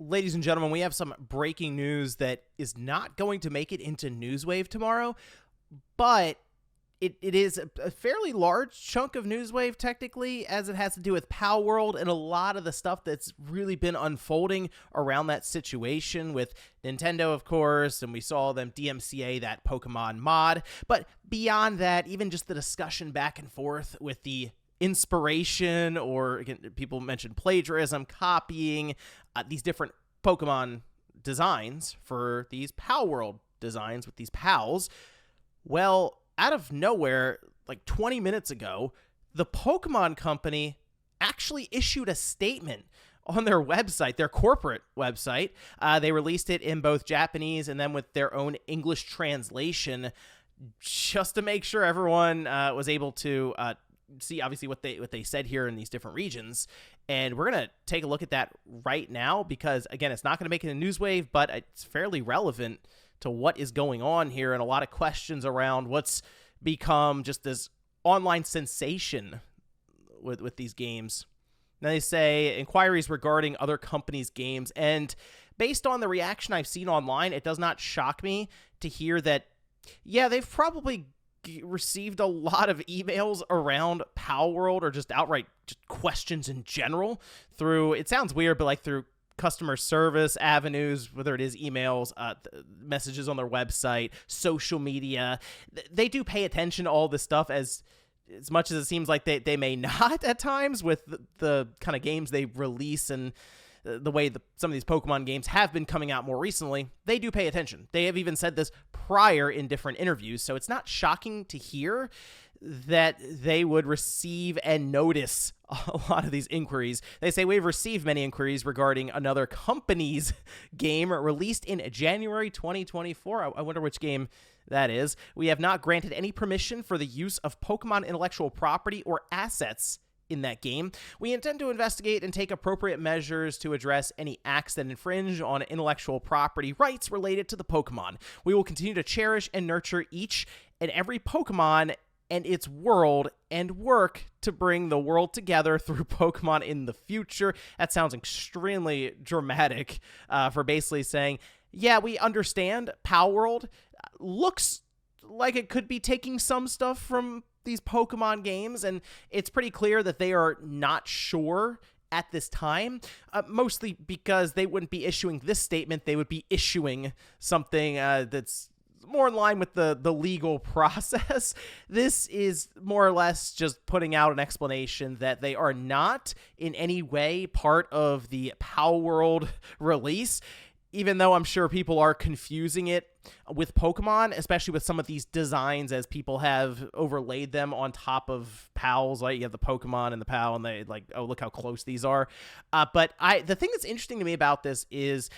Ladies and gentlemen, we have some breaking news that is not going to make it into Newswave tomorrow, but it is a fairly large chunk of Newswave technically, as it has to do with Palworld and a lot of the stuff that's really been unfolding around that situation with Nintendo, of course, and we saw them DMCA that Pokemon mod. But beyond that, even just the discussion back and forth with the inspiration, or again, people mentioned plagiarism, copying these different Pokemon designs for these Palworld designs with these pals. Well, out of nowhere, like 20 minutes ago, the Pokemon Company actually issued a statement on their website, their corporate website. They released it in both Japanese and then with their own English translation, just to make sure everyone was able to see obviously what they said here in these different regions. And we're going to take a look at that right now because, again, it's not going to make it a Newswave, but it's fairly relevant to what is going on here and a lot of questions around what's become just this online sensation with these games. Now they say inquiries regarding other companies' games, and based on the reaction I've seen online, it does not shock me to hear that, yeah, they've probably received a lot of emails around Palworld or just outright just questions in general through, it sounds weird, but like through customer service avenues, whether it is emails, messages on their website, social media. They do pay attention to all this stuff as much as it seems like they may not at times with the kind of games they release and the way some of these Pokemon games have been coming out more recently. They do pay attention. They have even said this prior in different interviews, so it's not shocking to hear that they would receive and notice a lot of these inquiries. They say, we've received many inquiries regarding another company's game released in January 2024. I wonder which game that is. We have not granted any permission for the use of Pokemon intellectual property or assets in that game. We intend to investigate and take appropriate measures to address any acts that infringe on intellectual property rights related to the Pokemon. We will continue to cherish and nurture each and every Pokemon and its world and work to bring the world together through Pokemon in the future. That sounds extremely dramatic for basically saying, yeah, we understand Palworld looks like it could be taking some stuff from these Pokemon games, and it's pretty clear that they are not sure at this time, mostly because they wouldn't be issuing this statement. They would be issuing something that's more in line with the legal process. This is more or less just putting out an explanation that they are not in any way part of the Palworld release, even though I'm sure people are confusing it with Pokemon, especially with some of these designs as people have overlaid them on top of pals. Like you have the Pokemon and the pal, and they like, oh, look how close these are. But the thing that's interesting to me about this is,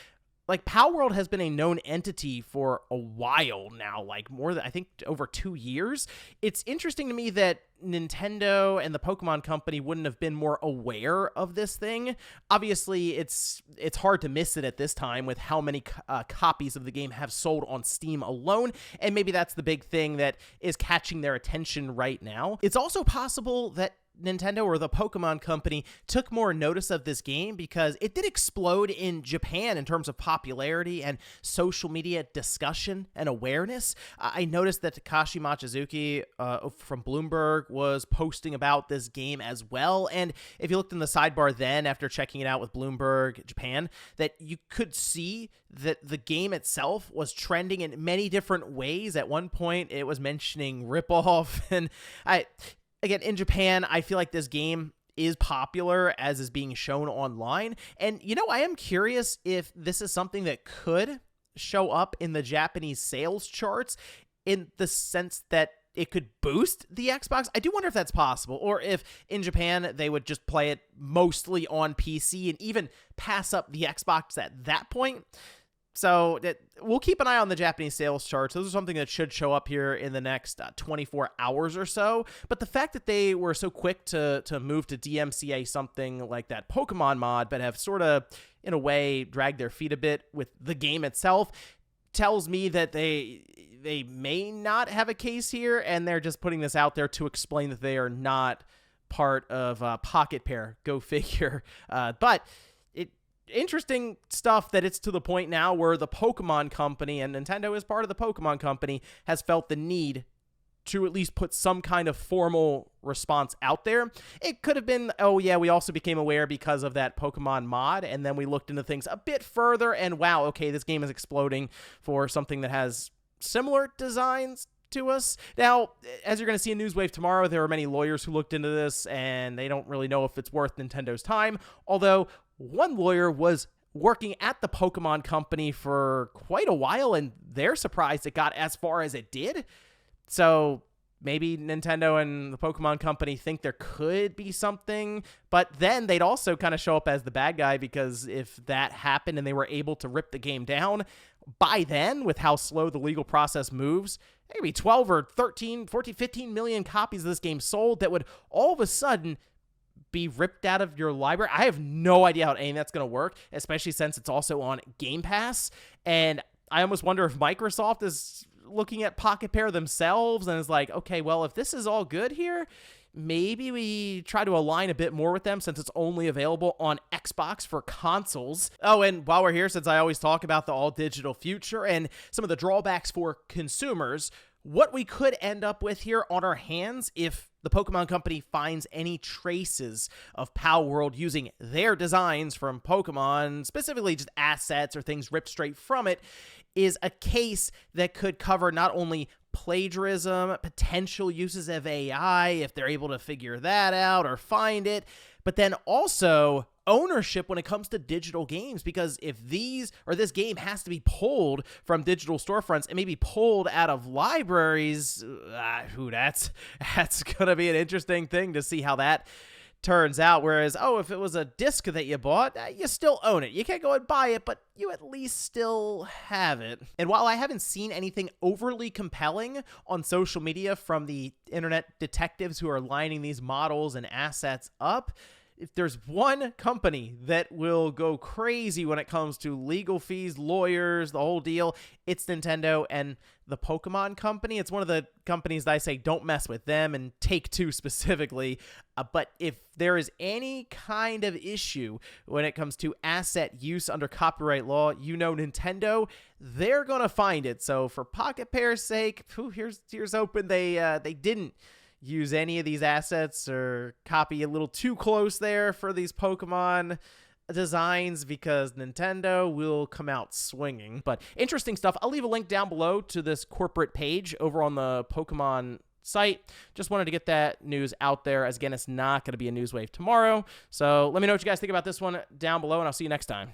like, Palworld has been a known entity for a while now, like more than, I think, over 2 years. It's interesting to me that Nintendo and the Pokemon Company wouldn't have been more aware of this thing. Obviously, it's hard to miss it at this time with how many copies of the game have sold on Steam alone, and maybe that's the big thing that is catching their attention right now. It's also possible that Nintendo or the Pokemon Company took more notice of this game because it did explode in Japan in terms of popularity and social media discussion and awareness. I noticed that Takashi Machizuki from Bloomberg was posting about this game as well. And if you looked in the sidebar then, after checking it out with Bloomberg Japan, that you could see that the game itself was trending in many different ways. At one point, it was mentioning ripoff, and again, in Japan, I feel like this game is popular as is being shown online. And, you know, I am curious if this is something that could show up in the Japanese sales charts in the sense that it could boost the Xbox. I do wonder if that's possible, or if in Japan they would just play it mostly on PC and even pass up the Xbox at that point. So we'll keep an eye on the Japanese sales charts. Those are something that should show up here in the next 24 hours or so. But the fact that they were so quick to move to DMCA something like that Pokemon mod, but have sort of, in a way, dragged their feet a bit with the game itself, tells me that they may not have a case here, and they're just putting this out there to explain that they are not part of Pocket Pair. Go figure. But interesting stuff that it's to the point now where the Pokemon Company, and Nintendo is part of the Pokemon Company, has felt the need to at least put some kind of formal response out there. It could have been, oh yeah, we also became aware because of that Pokemon mod, and then we looked into things a bit further, and wow, okay, this game is exploding for something that has similar designs to us. Now, as you're going to see in Newswave tomorrow, there are many lawyers who looked into this, and they don't really know if it's worth Nintendo's time, although one lawyer was working at the Pokemon Company for quite a while, and they're surprised it got as far as it did. So maybe Nintendo and the Pokemon Company think there could be something, but then they'd also kind of show up as the bad guy, because if that happened and they were able to rip the game down, by then, with how slow the legal process moves, maybe 12 or 13, 14, 15 million copies of this game sold that would all of a sudden be ripped out of your library. I have no idea how any of that's going to work, especially since it's also on Game Pass. And I almost wonder if Microsoft is looking at Pocket Pair themselves and is like, okay, well, if this is all good here, maybe we try to align a bit more with them, since it's only available on Xbox for consoles. Oh, and while we're here, since I always talk about the all-digital future and some of the drawbacks for consumers, what we could end up with here on our hands if the Pokemon Company finds any traces of Palworld using their designs from Pokemon, specifically just assets or things ripped straight from it, is a case that could cover not only plagiarism, potential uses of AI, if they're able to figure that out or find it, but then also ownership when it comes to digital games, because if this game has to be pulled from digital storefronts and maybe pulled out of libraries, that's gonna be an interesting thing to see how that turns out. Whereas, if it was a disc that you bought, you still own it. You can't go and buy it, but you at least still have it. And while I haven't seen anything overly compelling on social media from the internet detectives who are lining these models and assets up, if there's one company that will go crazy when it comes to legal fees, lawyers, the whole deal, it's Nintendo and the Pokemon Company. It's one of the companies that I say don't mess with them, and Take-Two specifically. But if there is any kind of issue when it comes to asset use under copyright law, Nintendo, they're going to find it. So for Pocket Pair's sake, here's hoping they didn't use any of these assets or copy a little too close there for these Pokemon designs, because Nintendo will come out swinging. But interesting stuff. I'll leave a link down below to this corporate page over on the Pokemon site. Just wanted to get that news out there, as again, it's not going to be a Newswave tomorrow. So let me know what you guys think about this one down below, and I'll see you next time.